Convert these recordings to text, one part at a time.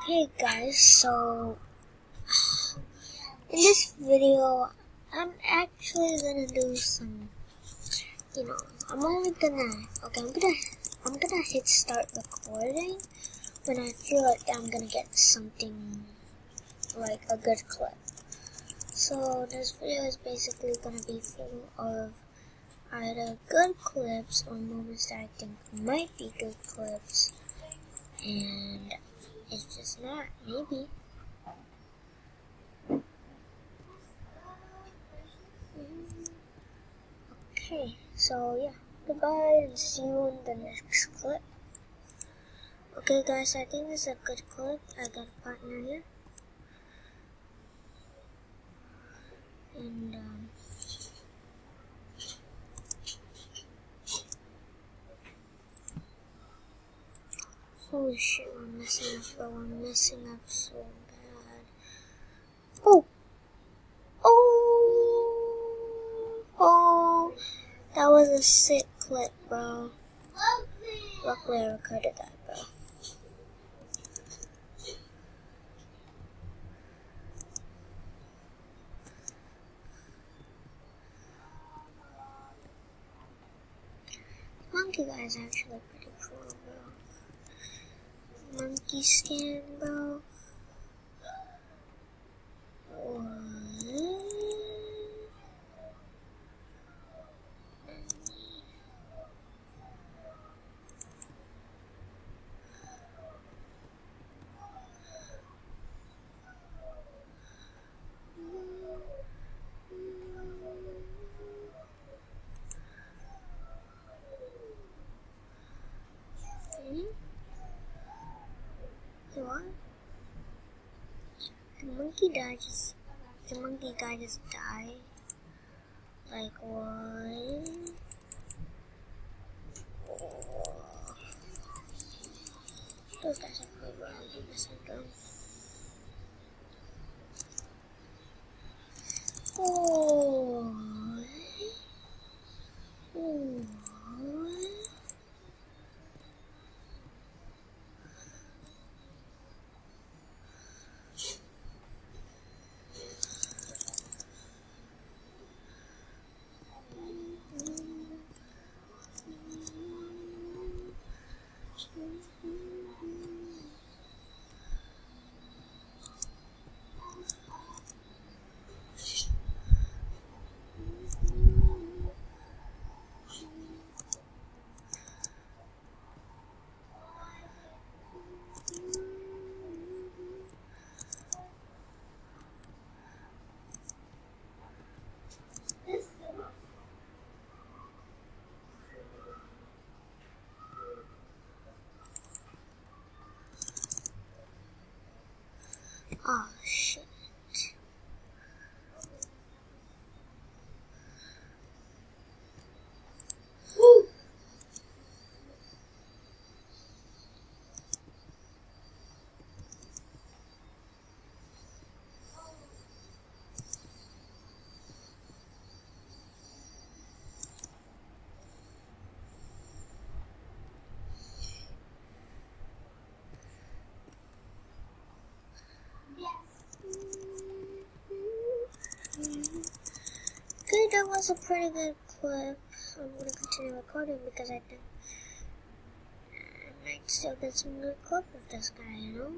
Hey guys, so in this video, I'm actually gonna do some, I'm gonna hit start recording when I feel like I'm gonna get something like a good clip. So this video is basically gonna be full of either good clips or moments that I think might be good clips, and it's just not, maybe. Okay, so yeah, goodbye and see you in the next clip. Okay guys, I think this is a good clip. I got a partner here. And holy shit, we're messing up, bro. We're messing up so bad. Oh, that was a sick clip, bro. Luckily I recorded that, bro. Monkey guy is actually pretty cool, bro. Monkey skin, bro. What? The monkey guy just died. Like what? Those guys are pretty wrong in this one. Oh shit. Okay, that was a pretty good clip. I'm gonna continue recording because I think I might still get some good clip of this guy, you know?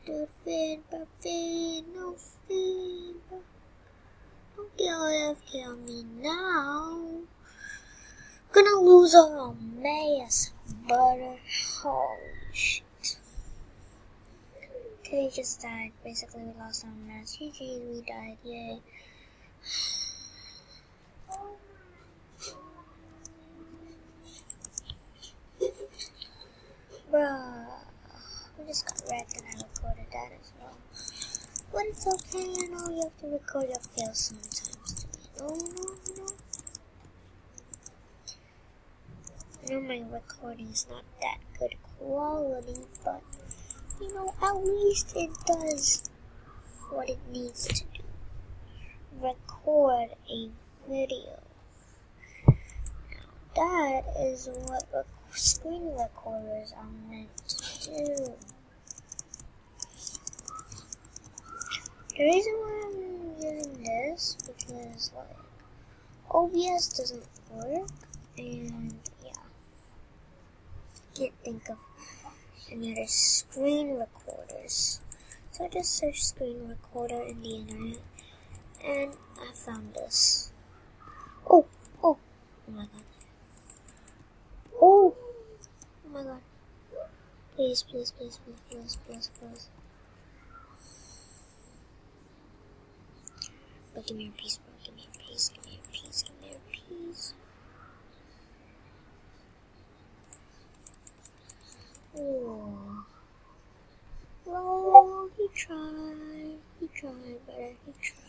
Dude, feed, but feed, no feed, but don't kill me now. Gonna lose all mass butter. Holy shit. Okay, he just died. Basically, we lost our mass. GG, we died. Yay. Bruh. We just got wrecked and I recorded that as well. But it's okay, I know you have to record your fails sometimes too. No. I know my recording is not that good quality, but at least it does what it needs to do. Record a video. Now that is what screen recorders are meant to do. The reason why I'm doing this because like OBS doesn't work, and yeah, can't think of any other screen recorders. So I just searched screen recorder in the internet, and I found this. Oh my god. Oh my god. Please. But give me your peace, bro. Give me your peace. Oh. Oh, he tried, brother. He tried.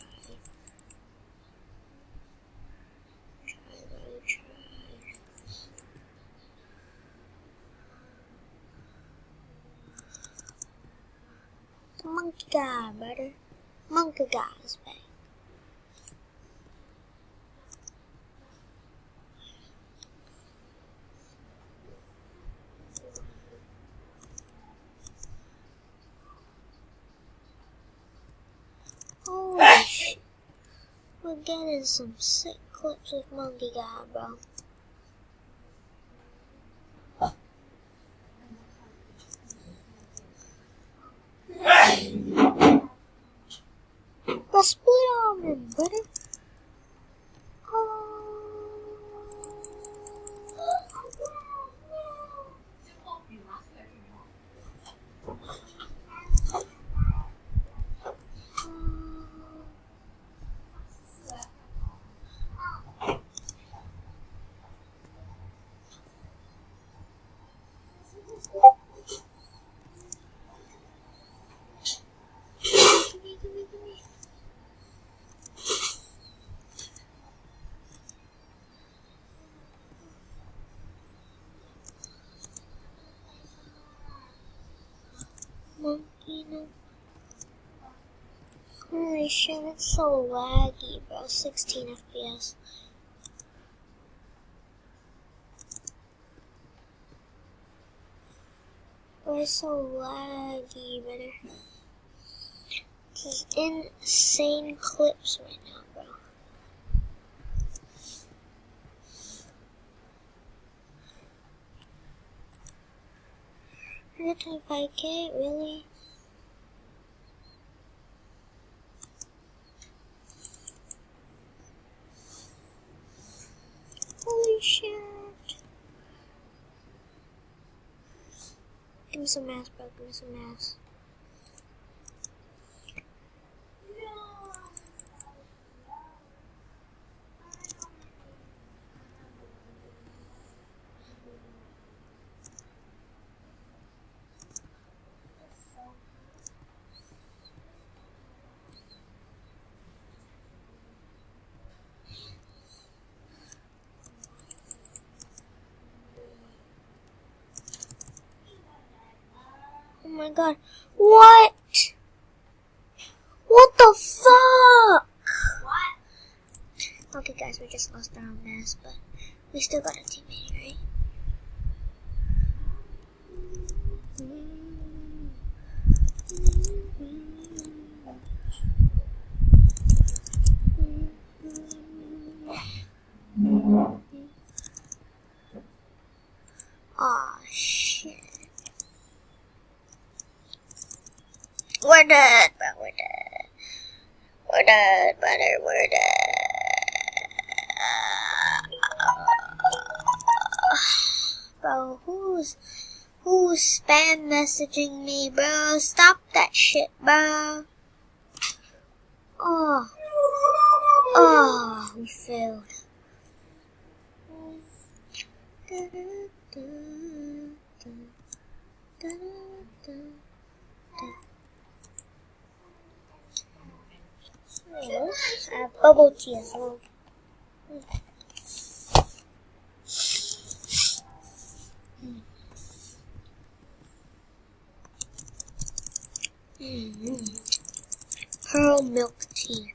The monkey guy, brother. Monkey guy is back. Holy shit. We're getting some sick clips with monkey guy, bro. But split on him, brother. Monkey, no. Holy shit, it's so laggy, bro. 16 FPS. It's so laggy, brother. This is insane clips right now, bro. If I can't really. Holy shit. Give me some mass, bro. Give me some mass. Oh my god. What? What the fuck? What? Okay guys, we just lost our own mass, but we still got a teammate, right? Aw, shit. We're dead, but we're dead. We're dead, brother, we're dead. Bro, who's spam messaging me, bro? Stop that shit, bro. Oh, we failed. I have bubble tea as well. Pearl milk tea.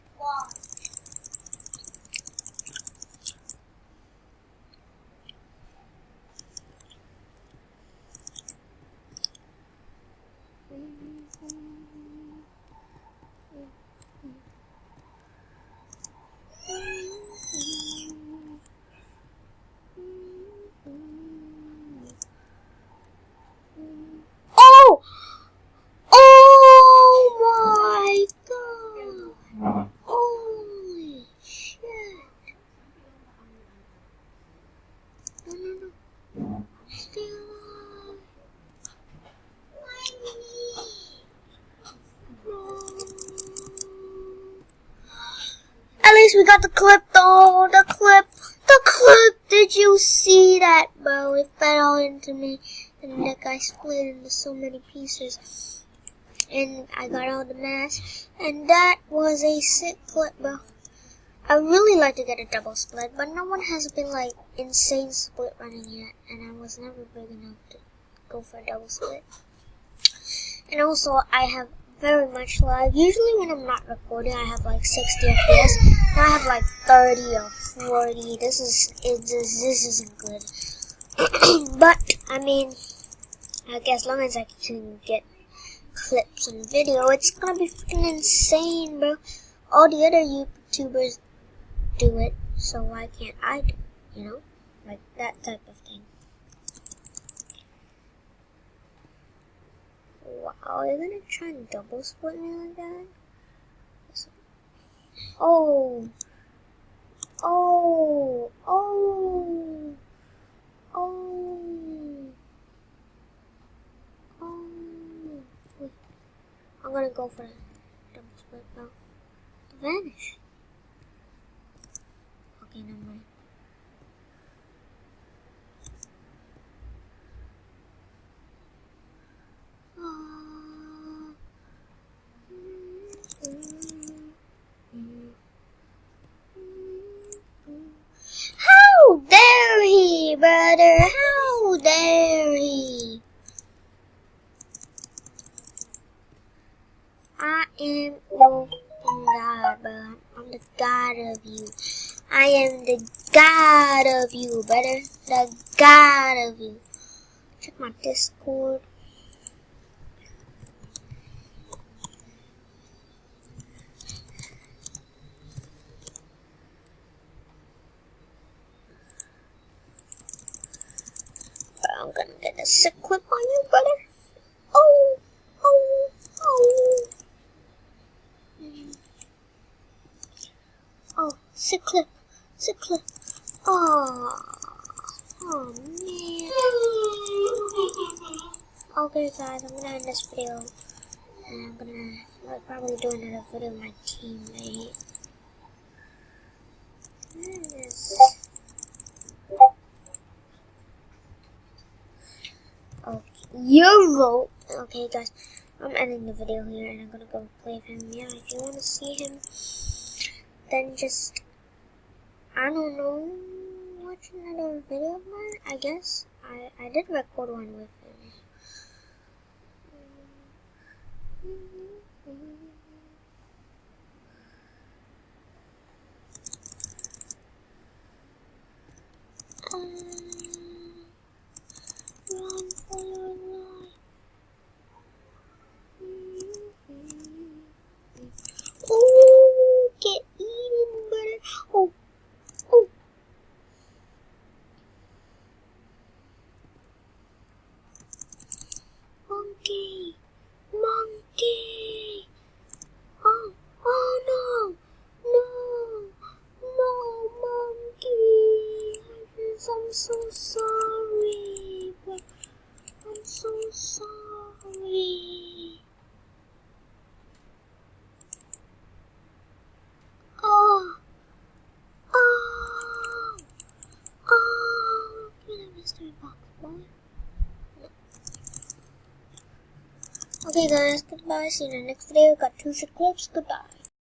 guys, we got the clip though. The clip. Did you see that, bro? It fell into me, and that guy split into so many pieces. And I got all the masks, and that was a sick clip, bro. I really like to get a double split, but no one has been like insane split running yet, and I was never big enough to go for a double split. And also, I have very much lag. Usually when I'm not recording, I have like 60 FPS. Now I have like 30 or 40. This isn't good. But I mean, I guess as long as I can get clips and video, it's gonna be freaking insane, bro. All the other YouTubers do it, so why can't I do it? You know, like that type of thing. Wow, you're gonna try and double split me like that? Oh. Wait, I'm gonna go for the double split now. Vanish. Okay, never mind. How dare he, brother? How dare he? I am no God, bro. I'm the God of you. I am the God of you, brother. The God of you. Check my Discord. I'm gonna get a sick clip on you, brother. Oh. Oh, sick clip. Oh man. Okay, guys, I'm gonna end this video, and I'm gonna probably do another video with my teammate. Okay, your vote. Okay, guys, I'm ending the video here, and I'm gonna go play with him. Yeah, if you wanna see him, then just, I don't know, watch another video of mine. I guess I did record one with him. Run for your life. Oh, get eaten, brother. Oh. Monkey. Oh no, monkey. I'm so sorry, but I'm so sorry. Oh, get a mystery box, boy. Okay guys, goodbye, see you in the next video. Got 2 sick clips, goodbye.